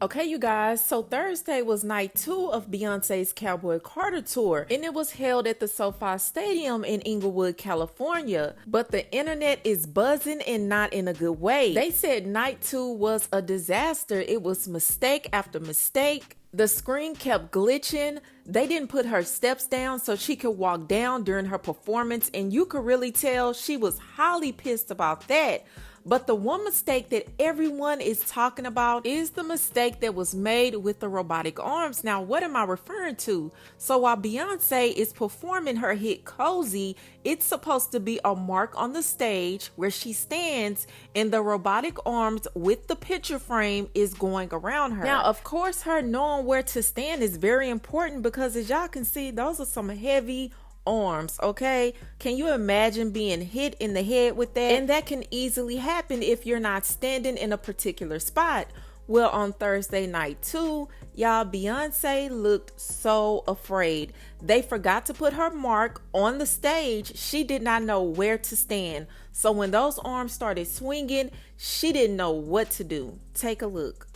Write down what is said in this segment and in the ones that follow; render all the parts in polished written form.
Okay, you guys, so Thursday was night 2 of Beyonce's Cowboy Carter tour, and it was held at the SoFi Stadium in Inglewood, California. But the internet is buzzing and not in a good way. They said night 2 was a disaster. It was mistake after mistake. The screen kept glitching. They didn't put her steps down so she could walk down during her performance, and you could really tell she was highly pissed about that. But the one mistake that everyone is talking about is the mistake that was made with the robotic arms. Now, what am I referring to? So while Beyonce is performing her hit Cozy, it's supposed to be a mark on the stage where she stands and the robotic arms with the picture frame is going around her. Now, of course, her knowing where to stand is very important because as y'all can see, those are some heavy arms, okay? Can you imagine being hit in the head with that? And that can easily happen if you're not standing in a particular spot. Well, on Thursday night too, y'all, Beyonce looked so afraid. They forgot to put her mark on the stage. She did not know where to stand. So when those arms started swinging, she didn't know what to do. Take a look.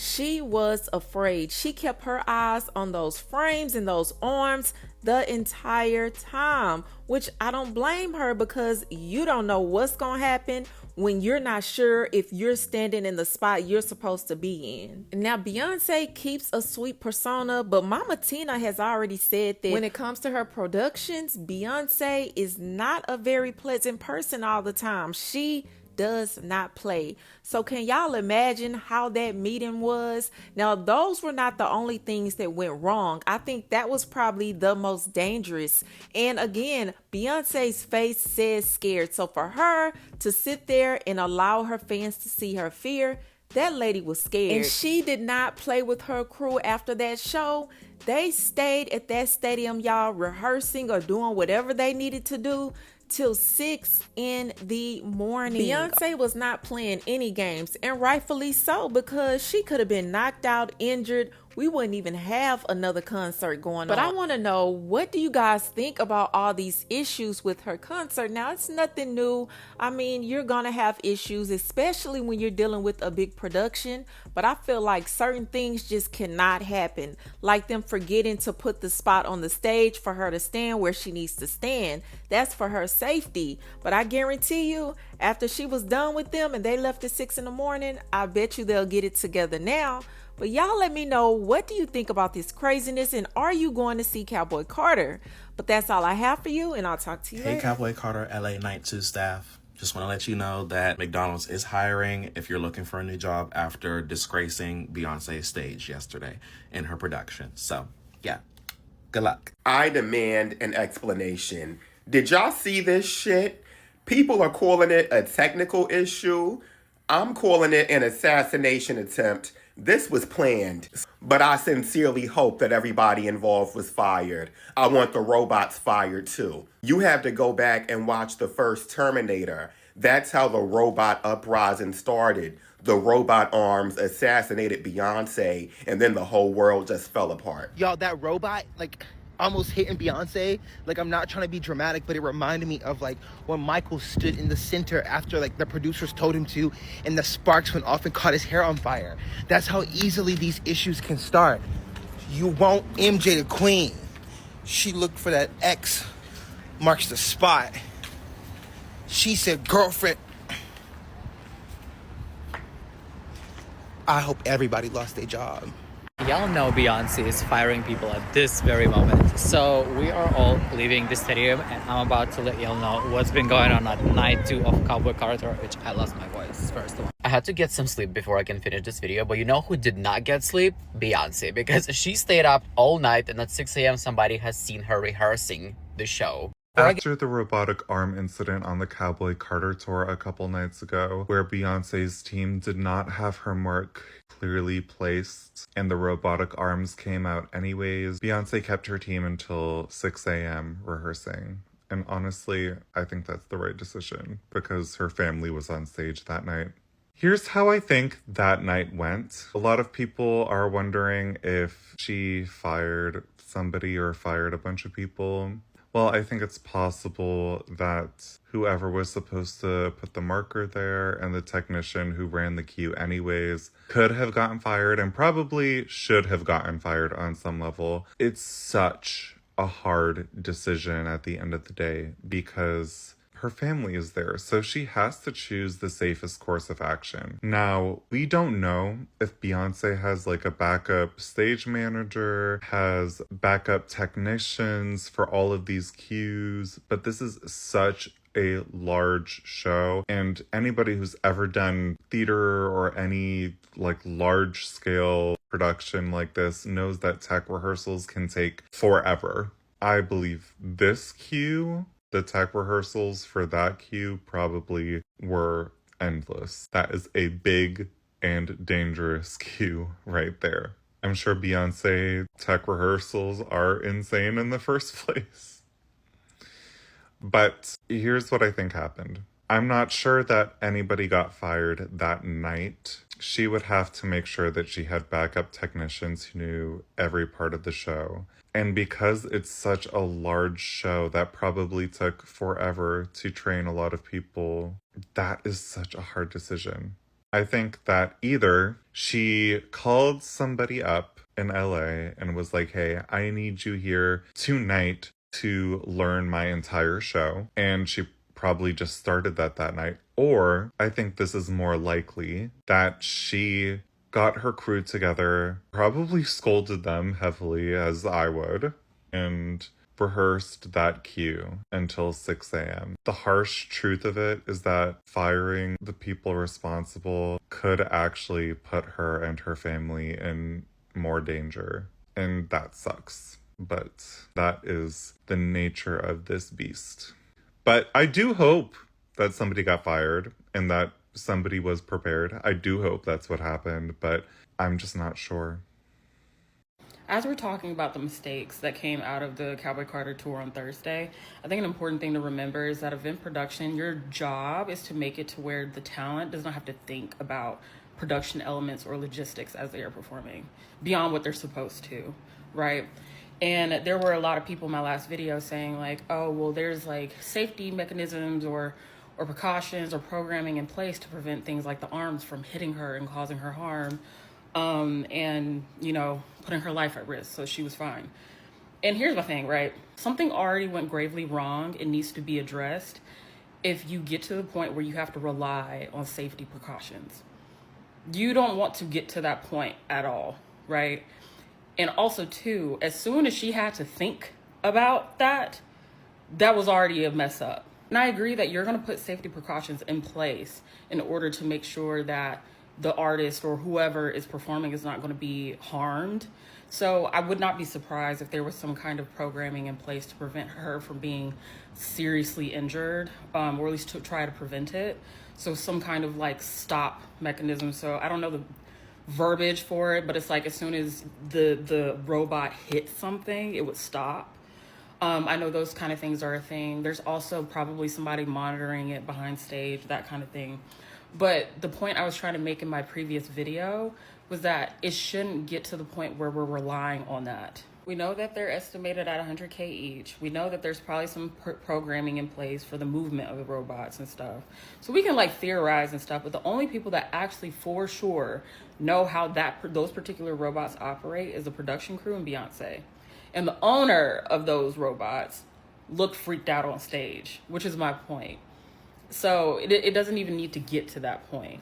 She was afraid. She kept her eyes on those frames and those arms the entire time, which I don't blame her because you don't know what's gonna happen when you're not sure if you're standing in the spot you're supposed to be in. Now, Beyonce keeps a sweet persona, but Mama Tina has already said that when it comes to her productions, Beyonce is not a very pleasant person all the time. She does not play. So can y'all imagine how that meeting was? Now, those were not the only things that went wrong. I think that was probably the most dangerous. And again, Beyonce's face says scared. So for her to sit there and allow her fans to see her fear, that lady was scared. And she did not play with her crew after that show. They stayed at that stadium, y'all, rehearsing or doing whatever they needed to do till 6 in the morning. Beyonce was not playing any games, and rightfully so, because she could have been knocked out, injured. We wouldn't even have another concert going on. But I want to know, what do you guys think about all these issues with her concert? Now, it's nothing new. I mean, you're gonna have issues, especially when you're dealing with a big production, but I feel like certain things just cannot happen, like them forgetting to put the spot on the stage for her to stand where she needs to stand. That's for her safety. But I guarantee you, after she was done with them and they left at 6 in the morning, I bet you they'll get it together now. But y'all let me know, what do you think about this craziness, and are you going to see Cowboy Carter? But that's all I have for you, and I'll talk to you later. Hey, Cowboy Carter, LA Night 2 staff. Just want to let you know that McDonald's is hiring if you're looking for a new job after disgracing Beyonce's stage yesterday in her production. So, yeah, good luck. I demand an explanation. Did y'all see this shit? People are calling it a technical issue. I'm calling it an assassination attempt. This was planned, but I sincerely hope that everybody involved was fired. I want the robots fired too. You have to go back and watch the first Terminator. That's how the robot uprising started. The robot arms assassinated Beyonce, and then the whole world just fell apart. Y'all, that robot, almost hitting Beyonce. I'm not trying to be dramatic, but it reminded me of when Michael stood in the center after the producers told him to, and the sparks went off and caught his hair on fire. That's how easily these issues can start. You want MJ the queen. She looked for that X marks the spot. She said, girlfriend. I hope everybody lost their job. Y'all know Beyoncé is firing people at this very moment. So we are all leaving the stadium, and I'm about to let y'all know what's been going on at night 2 of Cowboy Carter, which I lost my voice first of all. I had to get some sleep before I can finish this video, but you know who did not get sleep? Beyoncé, because she stayed up all night, and at 6 a.m. somebody has seen her rehearsing the show. After the robotic arm incident on the Cowboy Carter tour a couple nights ago, where Beyoncé's team did not have her mark clearly placed and the robotic arms came out anyways, Beyoncé kept her team until 6 a.m. rehearsing. And honestly, I think that's the right decision because her family was on stage that night. Here's how I think that night went. A lot of people are wondering if she fired somebody or fired a bunch of people. Well, I think it's possible that whoever was supposed to put the marker there and the technician who ran the queue anyways could have gotten fired and probably should have gotten fired on some level. It's such a hard decision at the end of the day because her family is there, so she has to choose the safest course of action. Now, we don't know if Beyoncé has like a backup stage manager, has backup technicians for all of these cues, but this is such a large show, and anybody who's ever done theater or any like large scale production like this knows that tech rehearsals can take forever. I believe this cue, the tech rehearsals for that cue probably were endless. That is a big and dangerous cue right there. I'm sure Beyoncé tech rehearsals are insane in the first place. But here's what I think happened. I'm not sure that anybody got fired that night. She would have to make sure that she had backup technicians who knew every part of the show. And because it's such a large show that probably took forever to train a lot of people, that is such a hard decision. I think that either she called somebody up in LA and was like, hey, I need you here tonight to learn my entire show. And she probably just started that night. Or I think this is more likely that she got her crew together, probably scolded them heavily as I would, and rehearsed that cue until 6 a.m. The harsh truth of it is that firing the people responsible could actually put her and her family in more danger. And that sucks. But that is the nature of this beast. But I do hope that somebody got fired and that somebody was prepared. I do hope that's what happened, but I'm just not sure. As we're talking about the mistakes that came out of the Cowboy Carter tour on Thursday, I think an important thing to remember is that event production, your job is to make it to where the talent does not have to think about production elements or logistics as they are performing beyond what they're supposed to, right? And there were a lot of people in my last video saying like, oh, well, there's like safety mechanisms or precautions or programming in place to prevent things like the arms from hitting her and causing her harm, and, you know, putting her life at risk. So she was fine. And here's my thing, right? Something already went gravely wrong. It needs to be addressed if you get to the point where you have to rely on safety precautions. You don't want to get to that point at all, right? And also, too, as soon as she had to think about that, that was already a mess up. And I agree that you're going to put safety precautions in place in order to make sure that the artist or whoever is performing is not going to be harmed. So I would not be surprised if there was some kind of programming in place to prevent her from being seriously injured, or at least to try to prevent it. So some kind of like stop mechanism. So I don't know the verbiage for it, but it's like as soon as the robot hit something, it would stop. I know those kind of things are a thing. There's also probably somebody monitoring it behind stage, that kind of thing. But the point I was trying to make in my previous video was that it shouldn't get to the point where we're relying on that. We know that they're estimated at 100K each. We know that there's probably some programming in place for the movement of the robots and stuff. So we can like theorize and stuff, but the only people that actually for sure know how those particular robots operate is the production crew and Beyoncé. And the owner of those robots looked freaked out on stage, which is my point. So it doesn't even need to get to that point.